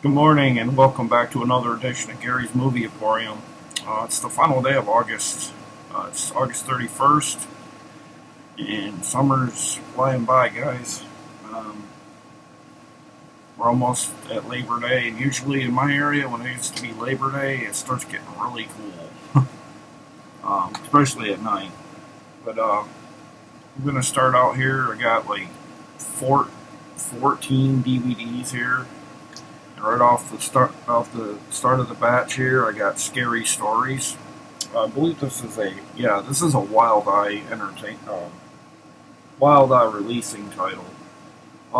Good morning and welcome back to another edition of Gary's Movie Emporium. It's the final day of August. It's August 31st and summer's flying by, guys. Um, we're almost at Labor Day, and usually in my area, when it used to be Labor Day, it starts getting really cool, especially at night. But I'm going to start out here. I got like 14 DVDs here. Right off the start of the batch here, I got Scary Stories. I believe this is a Wild Eye releasing title.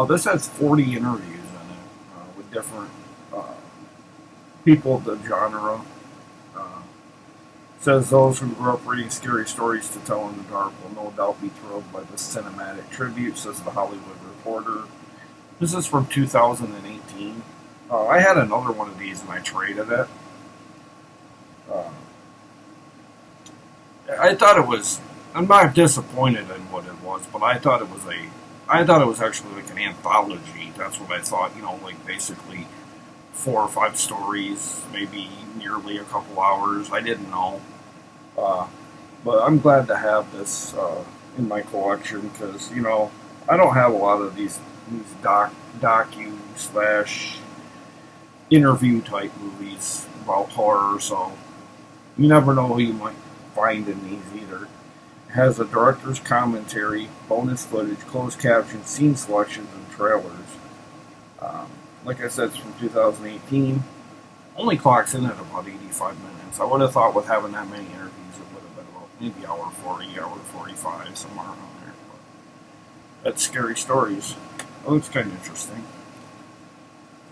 This has 40 interviews in it with different uh, people of the genre. Uh, Says those who grew up reading scary stories to tell in the dark will no doubt be thrilled by the cinematic tribute, says the Hollywood Reporter. This is from 2018. I had another one of these and I traded it. Uh, I thought it was. I'm not disappointed in what it was, but I thought it was actually like an anthology. That's what I thought. Like basically 4 or 5 stories, maybe nearly a couple hours. I didn't know, uh, but I'm glad to have this in my collection because I don't have a lot of these docu slash interview type movies about horror, so you never know who you might find in these either. It has a director's commentary, bonus footage, closed captions, scene selections, and trailers. Um, like I said, it's from 2018. Only clocks in at about 85 minutes. I would have thought with having that many interviews, it would have been about maybe hour 40, hour 45, somewhere around there. But that's Scary Stories. It looks kind of interesting.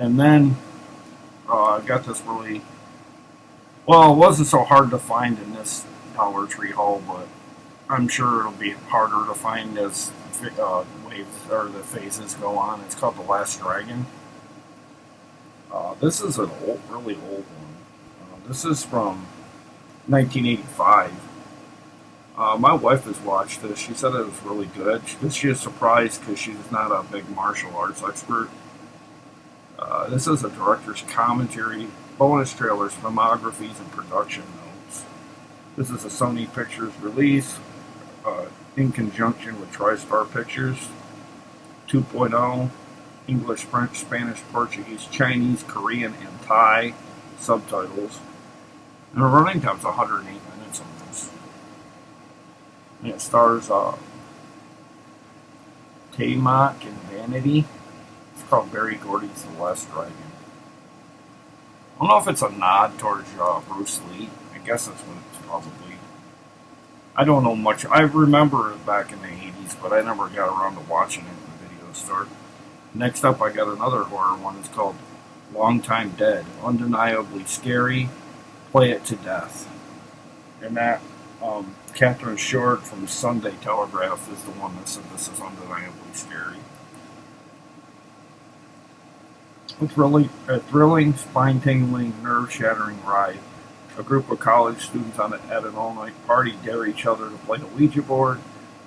And then I got this really. Well, it wasn't so hard to find in this Dollar Tree haul, but I'm sure it'll be harder to find as waves or the phases go on. It's called The Last Dragon. This is an really old one. This is from 1985. My wife has watched this. She said it was really good. She was surprised because she's not a big martial arts expert. This is a director's commentary, bonus trailers, filmographies, and production notes. This is a Sony Pictures release in conjunction with TriStar Pictures 2.0, English, French, Spanish, Portuguese, Chinese, Korean, and Thai subtitles. And the running time's 108 minutes on this. And it stars Tamak and Vanity. It's called Barry Gordy's The Last Dragon. I don't know if it's a nod towards Bruce Lee. I guess that's what it's probably. I don't know much. I remember it back in the 80s, but I never got around to watching it in the video store. Next up, I got another horror one. It's called Long Time Dead. Undeniably scary. Play it to death. And that, Catherine Short from Sunday Telegraph is the one that said this is undeniably scary. It's really a thrilling, spine-tingling, nerve-shattering ride. A group of college students at an all-night party dare each other to play a Ouija board,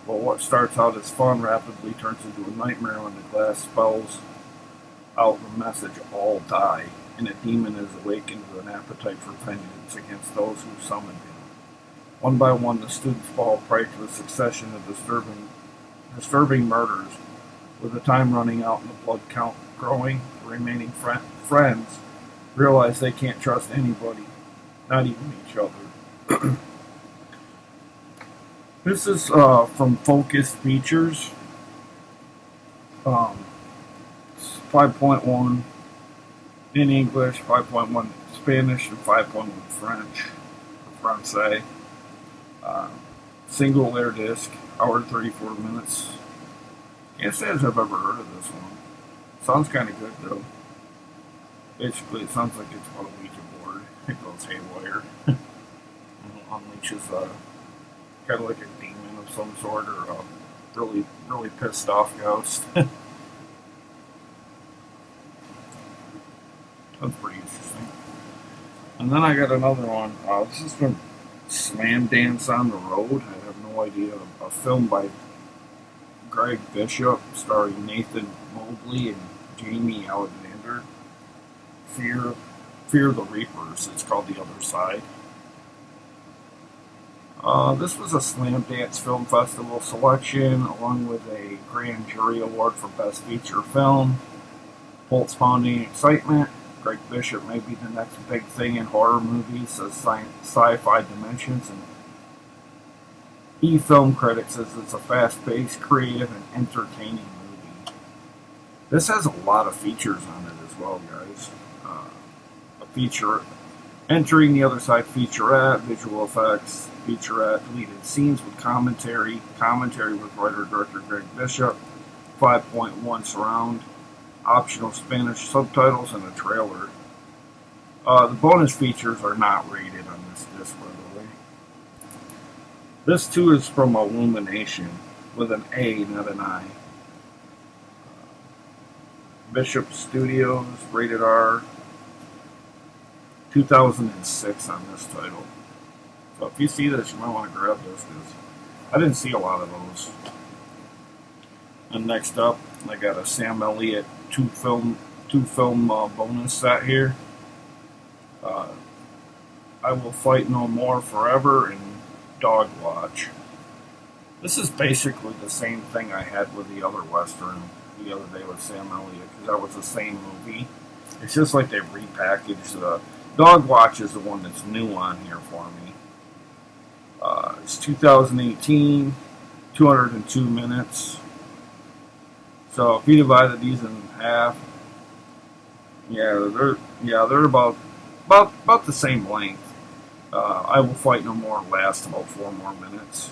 but what starts out as fun rapidly turns into a nightmare when the glass spells out the message, all die, and a demon is awakened with an appetite for vengeance against those who summoned him. One by one, the students fall prey to a succession of disturbing murders, with the time running out and the blood count growing. The remaining friends realize they can't trust anybody, not even each other. This is from Focus Features. 5.1 in English, 5.1 Spanish, and 5.1 French, or Francais. Single layer disc, hour and 34 minutes. Can't say as I've ever heard of this one. Sounds kind of good though. Basically, it sounds like it's on a Ouija board. It goes haywire. And unleashes kind of like a demon of some sort, or a really, really pissed off ghost. That's pretty interesting. And then I got another one. This is from Slam Dance on the Road. I have no idea. A film by Greg Bishop, starring Nathan Mobley and Jamie Alexander. Fear, Fear the Reapers. It's called The Other Side. This was a Slam Dance Film Festival selection, along with a Grand Jury Award for Best Feature Film. Pulse pounding excitement. Greg Bishop may be the next big thing in horror movies, says Sci-Fi Dimensions, and E-Film Critic says it's a fast-paced, creative, and entertaining movie. This has a lot of features on it as well, guys. A feature entering the other side featurette, visual effects, featurette, deleted scenes with commentary with writer-director Greg Bishop, 5.1 surround, optional Spanish subtitles, and a trailer. The bonus features are not rated on this disc, by the way. This too is from Illumination, with an A, not an I. Bishop Studios, rated R, 2006 on this title. So if you see this, you might want to grab this, because I didn't see a lot of those. And next up, I got a Sam Elliott two film bonus set here. I Will Fight No More Forever and Dog Watch. This is basically the same thing I had with the other Western the other day with Sam Elliott, because that was the same movie. It's just like they repackaged the Dog Watch is the one that's new on here for me. It's 2018, 202 minutes. So if you divided these in half, they're about the same length. I Will Fight No More lasts about 4 more minutes.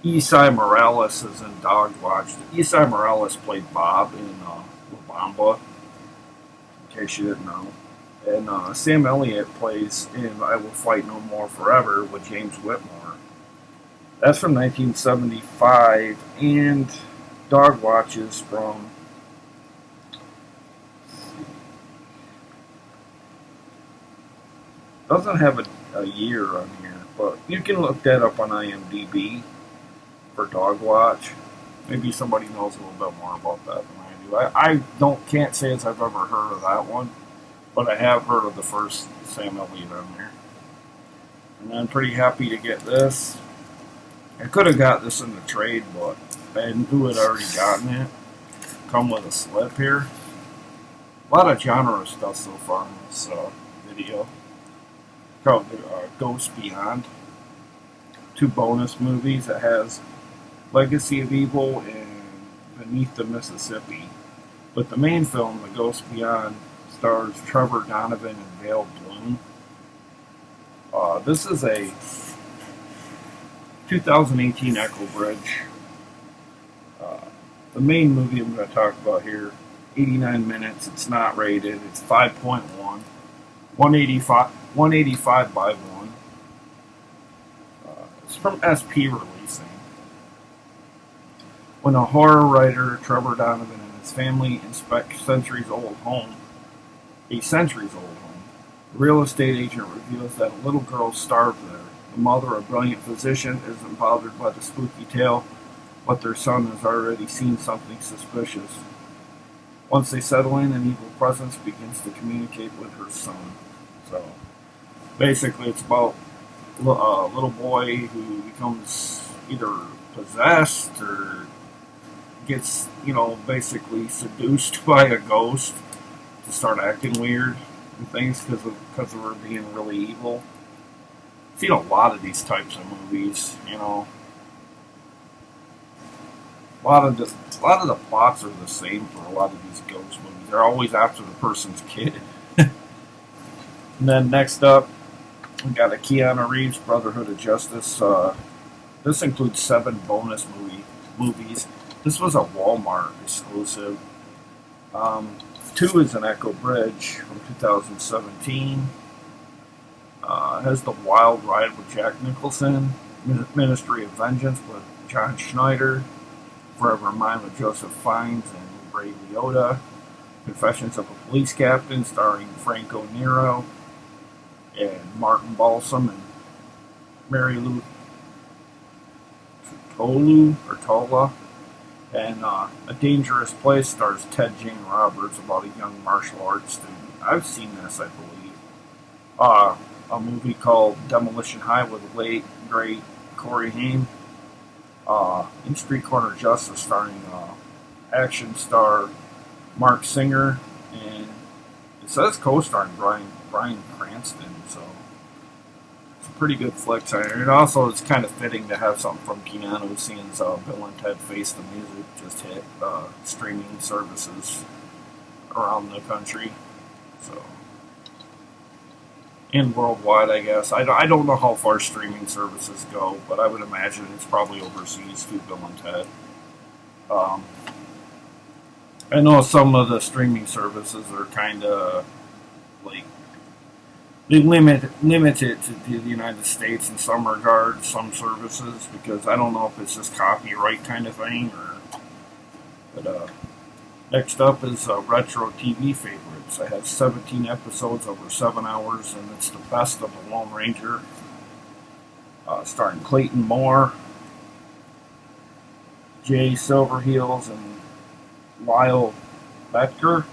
Esai Morales is in Dog Watch. Esai Morales played Bob in La Bamba, in case you didn't know. And Sam Elliott plays in I Will Fight No More Forever with James Whitmore. That's from 1975, and Dog Watch is from doesn't have a year on here, but you can look that up on IMDb for Dog Watch. Maybe somebody knows a little bit more about that than I do. I can't say as I've ever heard of that one, but I have heard of the first Sam Elliott on there. And I'm pretty happy to get this. I could have got this in the trade, but I knew I'd already gotten it. Come with a slip here. A lot of genre stuff so far in this video. Called Ghost Beyond. 2 bonus movies. It has Legacy of Evil and Beneath the Mississippi. But the main film, The Ghost Beyond, stars Trevor Donovan and Vale Bloom. This is a 2018 Echo Bridge. The main movie I'm going to talk about here, 89 minutes. It's not rated. It's 5.1. 185 by 1. It's from SP Releasing. When a horror writer, Trevor Donovan, and his family inspect a centuries-old home, a real estate agent reveals that a little girl starved there. The mother, a brilliant physician, isn't bothered by the spooky tale, but their son has already seen something suspicious. Once they settle in, an evil presence begins to communicate with her son. So, basically, it's about a little boy who becomes either possessed or gets, basically seduced by a ghost to start acting weird and things because of her being really evil. I've seen a lot of these types of movies, A lot of the plots are the same for a lot of these ghost movies. They're always after the person's kid. And then next up, we got a Keanu Reeves Brotherhood of Justice. This includes 7 bonus movies. This was a Walmart exclusive. 2 is an Echo Bridge from 2017. It has The Wild Ride with Jack Nicholson, Ministry of Vengeance with John Schneider, Forever Mine with Joseph Fiennes and Ray Liotta, Confessions of a Police Captain starring Franco Nero and Martin Balsam and Mary Lou Tola. And A Dangerous Place stars Ted Jane Roberts about a young martial arts student. I've seen this, I believe. A movie called Demolition High with the late, great Corey Haim. In Street Corner Justice starring action star Mark Singer. And it says co-starring Bryan Cranston, so it's a pretty good flick. And also, it's kind of fitting to have something from Keanu, seeing Bill and Ted Face the Music just hit streaming services around the country. So, and worldwide, I guess. I don't know how far streaming services go, but I would imagine it's probably overseas too, Bill and Ted. I know some of the streaming services are kind of like they limit it to the United States in some regards, some services, because I don't know if it's just copyright kind of thing or. But next up is retro TV favorites. I have 17 episodes over 7 hours, and it's the best of the Lone Ranger, starring Clayton Moore, Jay Silverheels, and Lyle Betker.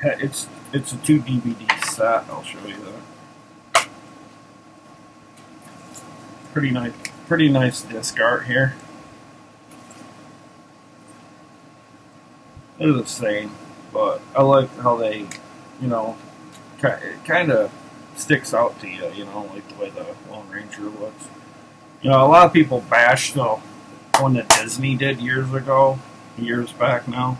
It's a 2 DVD set. I'll show you that. Pretty nice disc art here. They're the same, but I like how they, it kind of sticks out to you, like the way the Lone Ranger looks. A lot of people bash the one that Disney did years back now.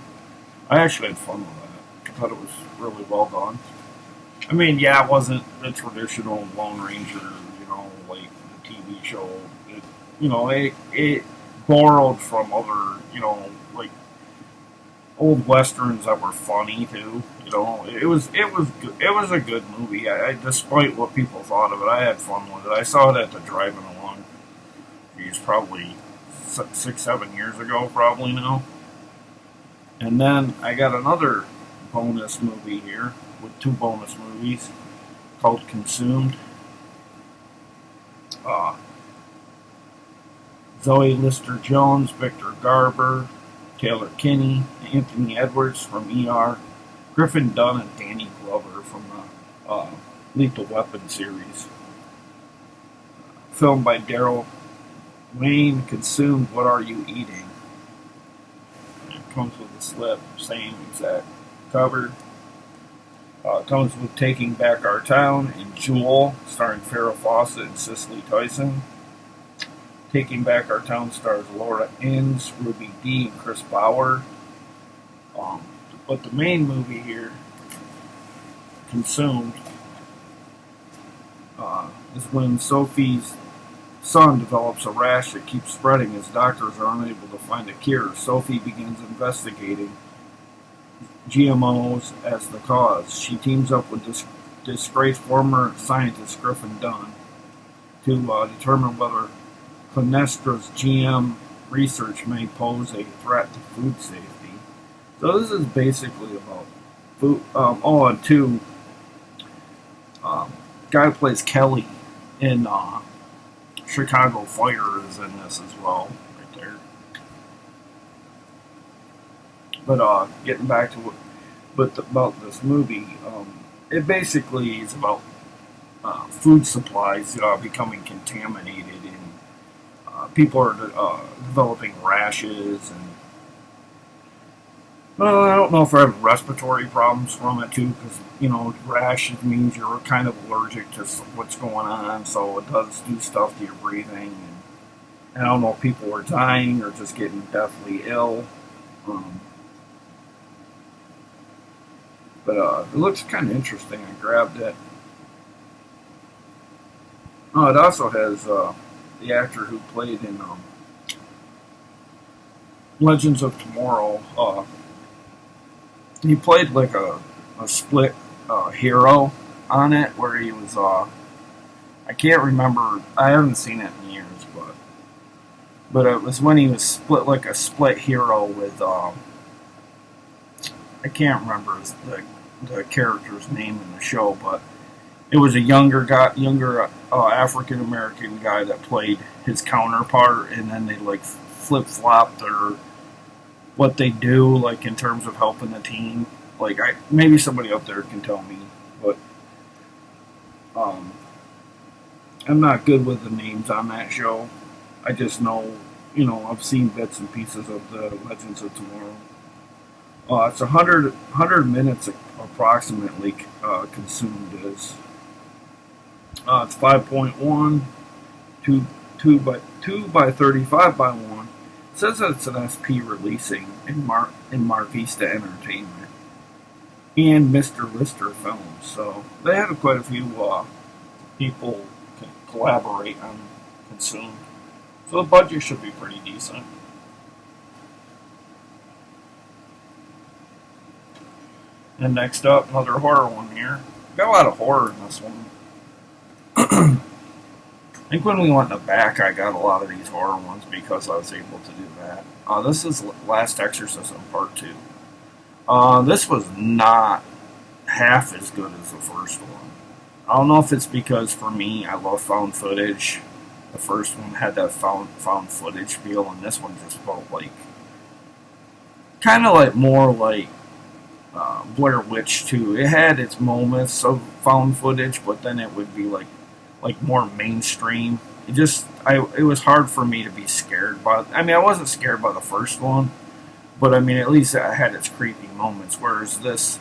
I actually had fun with that. I thought it was really well done. I mean, yeah, it wasn't the traditional Lone Ranger, like the TV show. It borrowed from other, like old westerns that were funny too. It was good. It was a good movie. Despite what people thought of it, I had fun with it. I saw it at the drive-in along. Geez, probably 6-7 years ago, probably now. And then I got another bonus movie here with 2 bonus movies called Consumed. Zoe Lister-Jones, Victor Garber, Taylor Kinney, Anthony Edwards from ER, Griffin Dunn, and Danny Glover from the Lethal Weapon series. Filmed by Daryl Wayne. Consumed, What Are You Eating? It comes with a slip, same exact cover. Comes with Taking Back Our Town and Jewel, starring Farrah Fawcett and Cicely Tyson. Taking Back Our Town stars Laura Innes, Ruby Dee, and Chris Bauer. But the main movie here, Consumed, is when Sophie's son develops a rash that keeps spreading as doctors are unable to find a cure. Sophie begins investigating GMOs as the cause. She teams up with disgraced former scientist Griffin Dunn to determine whether Clinestra's GM research may pose a threat to food safety. So this is basically about food. And 2, guy who plays Kelly in Chicago Fire is in this as well, right there. But getting back to about this movie, it basically is about food supplies becoming contaminated, and people are developing rashes, and I don't know if I have respiratory problems from it too, because rashes means you're kind of allergic to what's going on, so it does do stuff to your breathing. And I don't know if people are dying or just getting deathly ill. But it looks kind of interesting. I grabbed it. Oh, it also has the actor who played in Legends of Tomorrow. He played like a split hero on it, where he was I can't remember. I haven't seen it in years, but it was when he was split hero with I can't remember the character's name in the show, but It was a younger African American guy that played his counterpart, and then they like flip flopped their what they do, like in terms of helping the team. Like maybe somebody up there can tell me, but um, I'm not good with the names on that show. I just know, I've seen bits and pieces of the Legends of Tomorrow. It's 100 minutes approximately consumed as. It's 5.1, 2 by 35 by 1. It says that it's an SP releasing in Mar Vista Entertainment and Mr. Lister Films. So they had quite a few people collaborate on Consumed. So the budget should be pretty decent. And next up, another horror one here. Got a lot of horror in this one. I think when we went in the back, I got a lot of these horror ones because I was able to do that. This is Last Exorcism Part 2. This was not half as good as the first one. I don't know if it's because, for me, I love found footage. The first one had that found footage feel, and this one just felt like, kind of like more like Blair Witch 2. It had its moments of found footage, but then it would be like more mainstream. It was hard for me to be scared by. I mean, I wasn't scared by the first one, but I mean, at least it had its creepy moments. Whereas this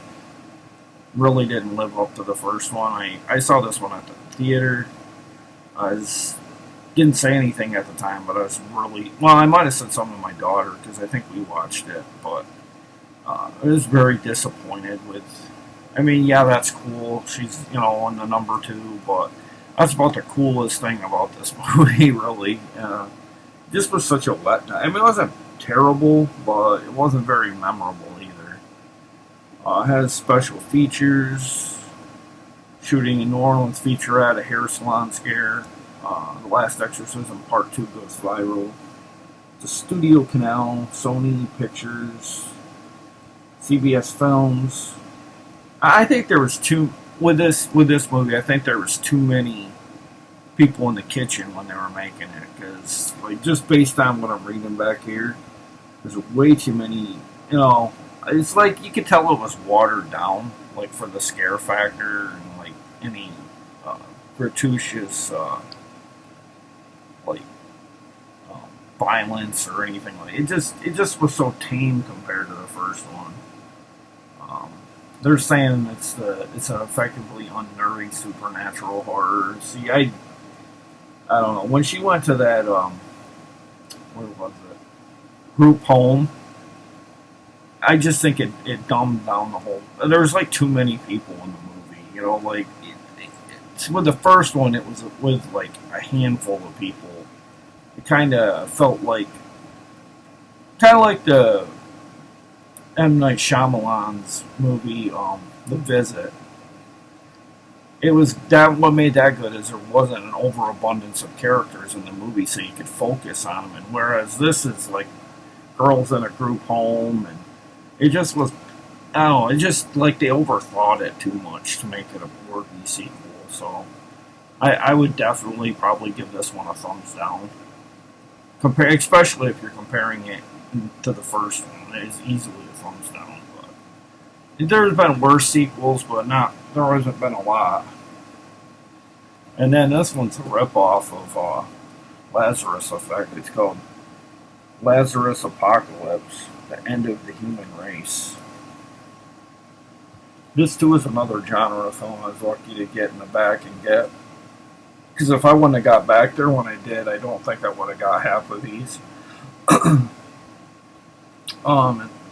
really didn't live up to the first one. I saw this one at the theater. Didn't say anything at the time, but I was really I might have said something to my daughter because I think we watched it, but I was very disappointed with. I mean, yeah, that's cool. She's on the number 2, but that's about the coolest thing about this movie, really. This was such a letdown. I mean, it wasn't terrible, but it wasn't very memorable either. It has special features, shooting in New Orleans featurette, a hair salon scare. The Last Exorcism Part 2 goes viral. The Studio Canal, Sony Pictures, CBS Films. I think there was with this movie. I think there was too many people in the kitchen when they were making it, because just based on what I'm reading back here, there's way too many. It's like you could tell it was watered down, like for the scare factor and like any gratuitous like violence or anything like it. It just was so tame compared to the first one. They're saying it's an effectively unnerving supernatural horror. See, I don't know. When she went to that where was it? Group home, I just think it dumbed down the whole. There was like too many people in the movie. Like with the first one, it was with like a handful of people. It kind of felt like the M. Night Shyamalan's movie, The Visit. It was that what made that good is there wasn't an overabundance of characters in the movie, so you could focus on them. And whereas this is like girls in a group home, and it just was, I don't know, it just like they overthought it too much to make it a worthy sequel. So I would definitely probably give this one a thumbs down. Especially if you're comparing it to the first one, it is easily a thumbs down. But there's been worse sequels, but there hasn't been a lot. And then this one's a ripoff of Lazarus Effect. It's called Lazarus Apocalypse: The End of the Human Race. This too is another genre film I was lucky to get in the back and get. Because if I wouldn't have got back there when I did, I don't think I would have got half of these.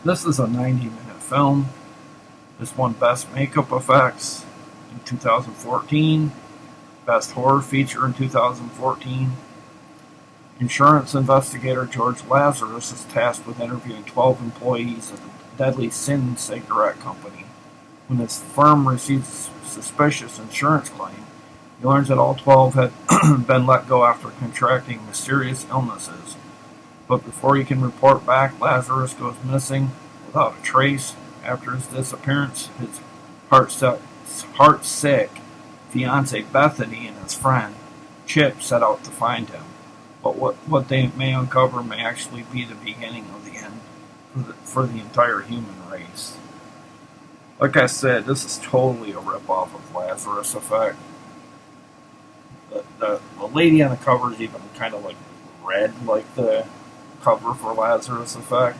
This is a 90-minute film. This won Best Makeup Effects in 2014. Best Horror Feature in 2014. Insurance investigator George Lazarus is tasked with interviewing 12 employees of the Deadly Sin cigarette company. When his firm receives a suspicious insurance claim, he learns that all 12 had been let go after contracting mysterious illnesses. But before he can report back, Lazarus goes missing without a trace. After his disappearance, his heart-sick fiancee Bethany and his friend Chip set out to find him. But what they may uncover may actually be the beginning of the end for the entire human race. Like I said, this is totally a ripoff of Lazarus Effect. The lady on the cover is even kind of like red, like the cover for Lazarus Effect.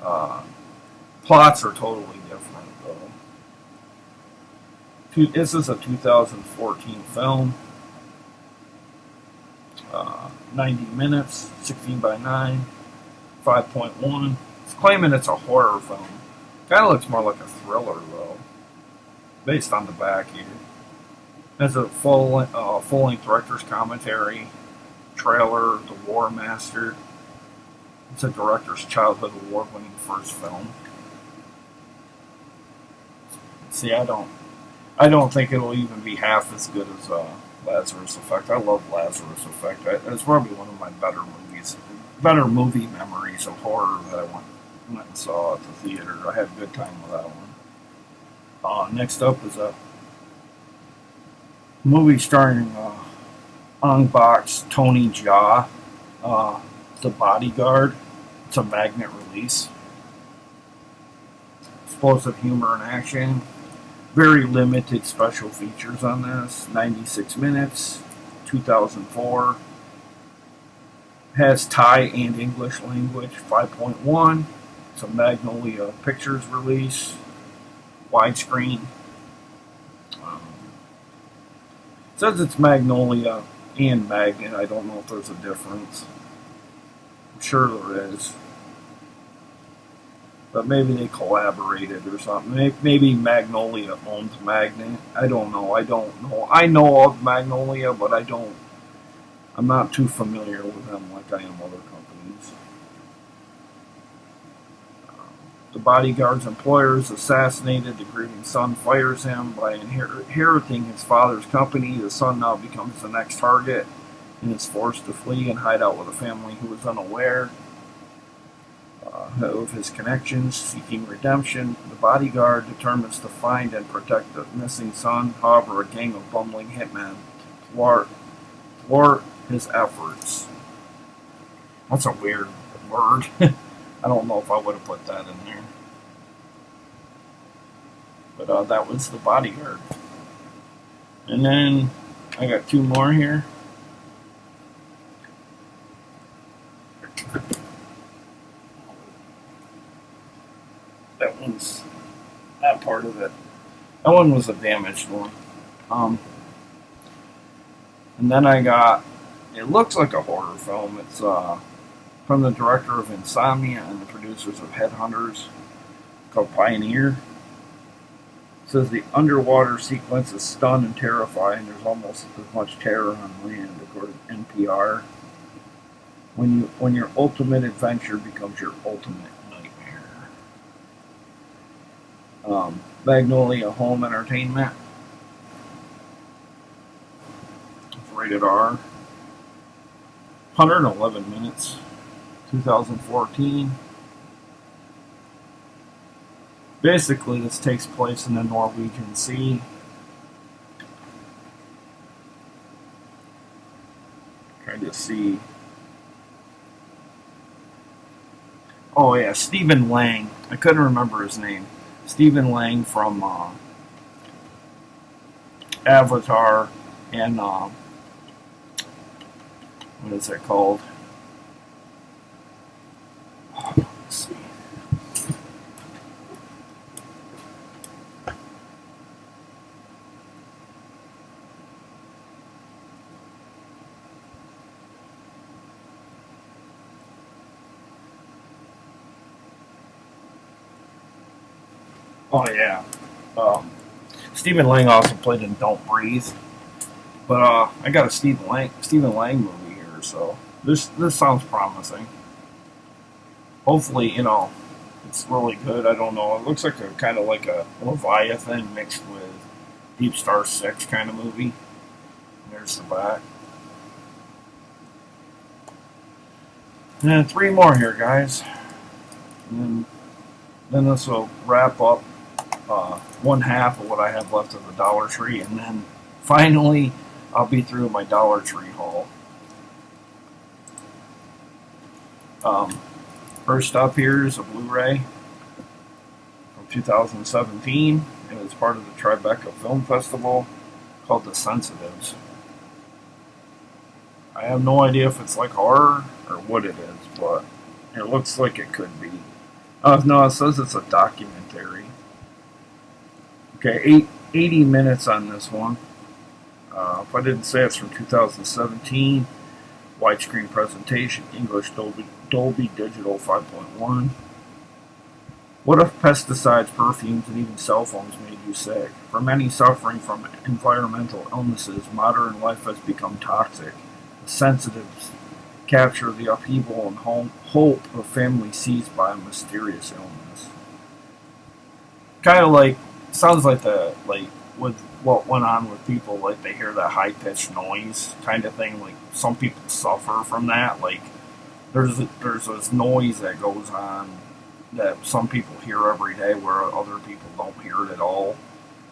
Plots are totally different, though. This is a 2014 film. 90 minutes, 16 by 9, 5.1. It's claiming it's a horror film. Kind of looks more like a thriller, though, based on the back here. Has a full-length director's commentary, trailer, The War Master. It's a director's childhood award-winning first film. See, I don't think it'll even be half as good as Lazarus Effect. I love Lazarus Effect. It's probably one of my better movie memories of horror that I went and saw at the theater. I had a good time with that one. Next up is a movie starring Ong Bak's Tony Jaa, The Bodyguard. It's a magnet release. Explosive humor and action. Very limited special features on this. 96 minutes, 2004. Has Thai and English language, 5.1. It's a Magnolia Pictures release. Widescreen. It says it's Magnolia and Magnet. I don't know if there's a difference. I'm sure there is. But maybe they collaborated or something. Maybe Magnolia owns Magnet. I don't know. I know of Magnolia, but I'm not too familiar with them like I am other companies. The bodyguard's employer is assassinated. The grieving son fires him. By inheriting his father's company, the son now becomes the next target and is forced to flee and hide out with a family who is unaware of his connections. Seeking redemption, the bodyguard determines to find and protect the missing son. However, a gang of bumbling hitmen thwart his efforts. That's a weird word. I don't know if I would have put that in there. But that was The Bodyguard. And then I got two more here. That part of it. That one was a damaged one. And then I got, it looks like a horror film. It's from the director of Insomnia and the producers of Headhunters, called Pioneer. It says the underwater sequence is stunned and terrifying. There's almost as much terror on land, according to NPR. When your ultimate adventure becomes your ultimate nightmare. Magnolia Home Entertainment. It's rated R. 111 minutes. 2014. Basically, this takes place in the Norwegian Sea. Trying to see. Oh yeah, Stephen Lang. I couldn't remember his name. Stephen Lang from Avatar and what is it called? Let's see. Oh yeah. Stephen Lang also played in Don't Breathe. But I got a Stephen Lang movie here, so this sounds promising. Hopefully, it's really good. I don't know. It looks like a kind of like a Leviathan mixed with Deep Star 6 kind of movie. There's the back. And 3 more here, guys. And then this will wrap up one half of what I have left of the Dollar Tree, and then Finally, I'll be through my Dollar Tree haul. Um, First up here is a Blu-ray from 2017, and it's part of the Tribeca Film Festival called The Sensitives. I have no idea if it's like horror or what it is, but it looks like it could be. No, it says it's a documentary. Okay, 80 minutes on this one. If I didn't say it's from 2017, widescreen presentation, English Dolby Digital 5.1. What if pesticides, perfumes, and even cell phones made you sick? For many suffering from environmental illnesses, modern life has become toxic. The sensitives capture the upheaval and hope of families seized by a mysterious illness. Kind of like, sounds like with what went on with people, like they hear that high pitched noise kind of thing. Like some people suffer from that. Like there's this noise that goes on that some people hear every day, where other people don't hear it at all.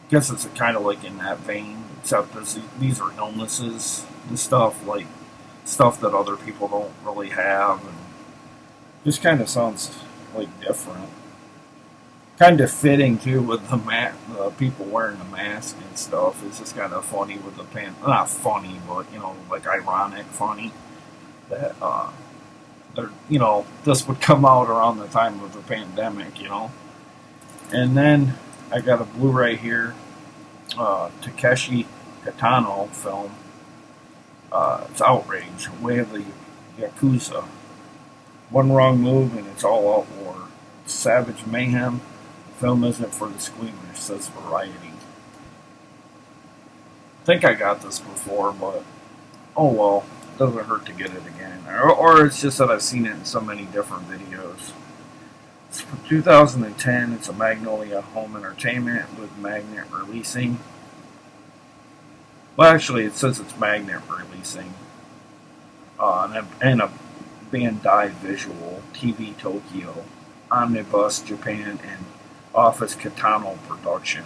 I guess it's kind of like in that vein, except these are illnesses and stuff, like stuff that other people don't really have, and just kind of sounds like different. Kind of fitting too with the people wearing the mask and stuff. It's just kind of funny with the not funny, but like ironic funny that this would come out around the time of the pandemic. And then I got a Blu-ray here, Takeshi Katana film. It's Outrage, Way of the Yakuza. One wrong move and it's all out war. Savage mayhem. The film isn't for the squeamish, says Variety. I think I got this before, but oh well, doesn't hurt to get it again. Or it's just that I've seen it in so many different videos. It's from 2010. It's a Magnolia Home Entertainment with Magnet Releasing. Well, actually, it says it's Magnet Releasing. And a Bandai Visual, TV Tokyo, Omnibus Japan, and Office Katana Production.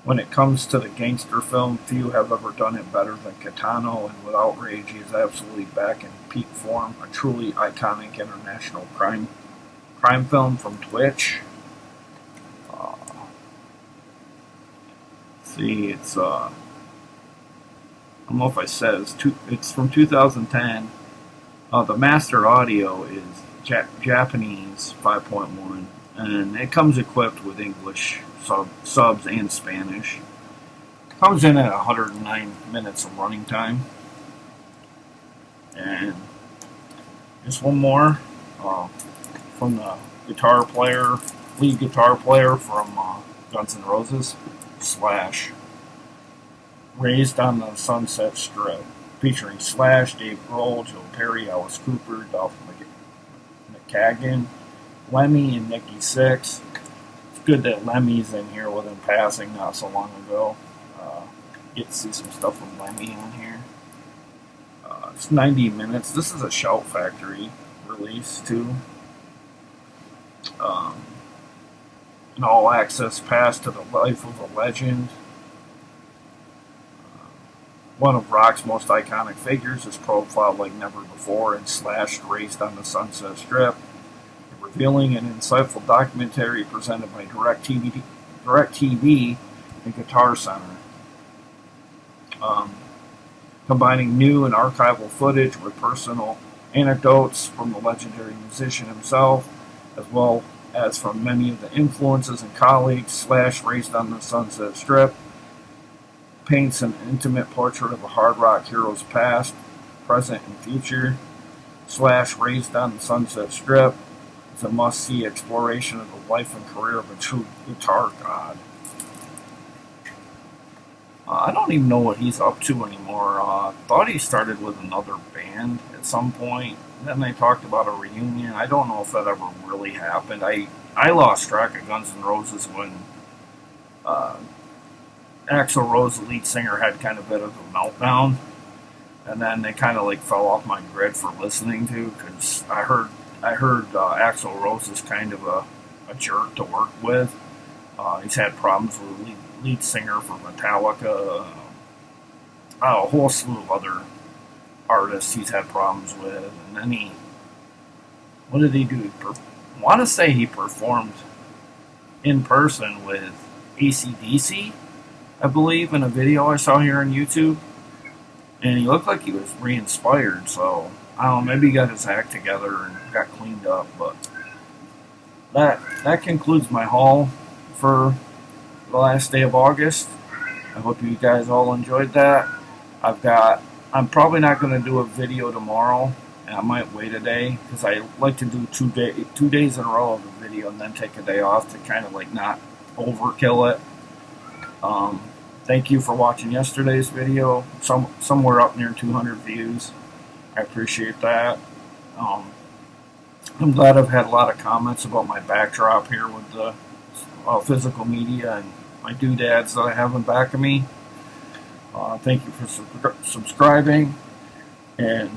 When it comes to the gangster film, few have ever done it better than Katana, and with Outrage, he is absolutely back in peak form. A truly iconic international crime film from Twitch. See, it's I don't know if I said it's from 2010. The master audio is Japanese 5.1, and it comes equipped with English subs and Spanish. Comes in at 109 minutes of running time. And just one more from the lead guitar player from Guns N' Roses, Slash. Raised on the Sunset Strip, featuring Slash, Dave Grohl, Joe Perry, Alice Cooper, Dolph McKagan, Lemmy, and Nikki Sixx. It's good that Lemmy's in here with him passing not so long ago. Get to see some stuff with Lemmy on here. It's 90 minutes. This is a Shout Factory release, too. An all-access pass to the life of a legend. One of rock's most iconic figures is profiled like never before and Slash raised on the Sunset Strip. A revealing and insightful documentary presented by DirecTV and Guitar Center. Combining new and archival footage with personal anecdotes from the legendary musician himself, as well as from many of the influences and colleagues. Slash raised on the Sunset Strip paints an intimate portrait of a hard rock hero's past, present, and future. Slash raised on the Sunset Strip is a must-see exploration of the life and career of a true guitar god. I don't even know what he's up to anymore. Thought he started with another band at some point. Then they talked about a reunion. I don't know if that ever really happened. I lost track of Guns N' Roses when Axl Rose, the lead singer, had kind of a bit of a meltdown, and then they kind of like fell off my grid for listening to, because I heard Axl Rose is kind of a jerk to work with, He's had problems with lead singer for Metallica, a whole slew of other artists he's had problems with. And then what did he do? I want to say he performed in person with AC/DC, I believe, in a video I saw here on YouTube. And he looked like he was re-inspired, so I don't know, maybe he got his act together and got cleaned up. But that concludes my haul for the last day of August. I hope you guys all enjoyed that. I'm probably not going to do a video tomorrow. I might wait a day because I like to do 2 days in a row of a video and then take a day off to kind of like not overkill it. Thank you for watching yesterday's video. Somewhere up near 200 views. I appreciate that. I'm glad I've had a lot of comments about my backdrop here with the physical media and my doodads that I have in back of me. Thank you for subscribing. And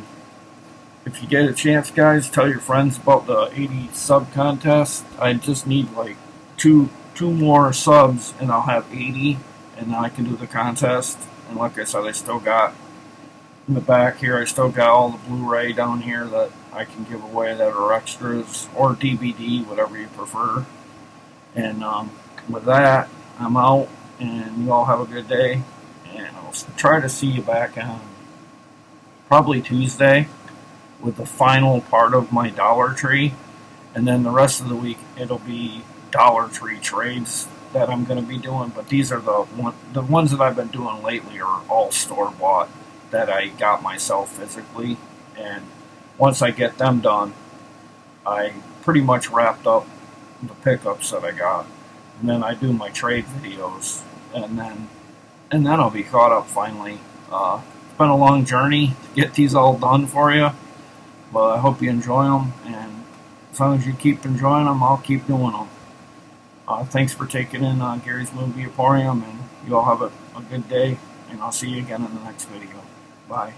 if you get a chance, guys, tell your friends about the 80 sub contest. I just need like two more subs and I'll have 80, and then I can do the contest. And like I said, I still got in the back here, I still got all the Blu-ray down here that I can give away that are extras, or DVD, whatever you prefer. And with that, I'm out, and you all have a good day. And I'll try to see you back on probably Tuesday with the final part of my Dollar Tree. And then the rest of the week, it'll be Dollar Tree trades that I'm going to be doing. But these are the ones that I've been doing lately are all store-bought that I got myself physically. And once I get them done, I pretty much wrapped up the pickups that I got. And then I do my trade videos. And then I'll be caught up finally. It's been a long journey to get these all done for you. But I hope you enjoy them. And as long as you keep enjoying them, I'll keep doing them. Thanks for taking in Gary's Movie Emporium. And you all have a good day. And I'll see you again in the next video. Bye.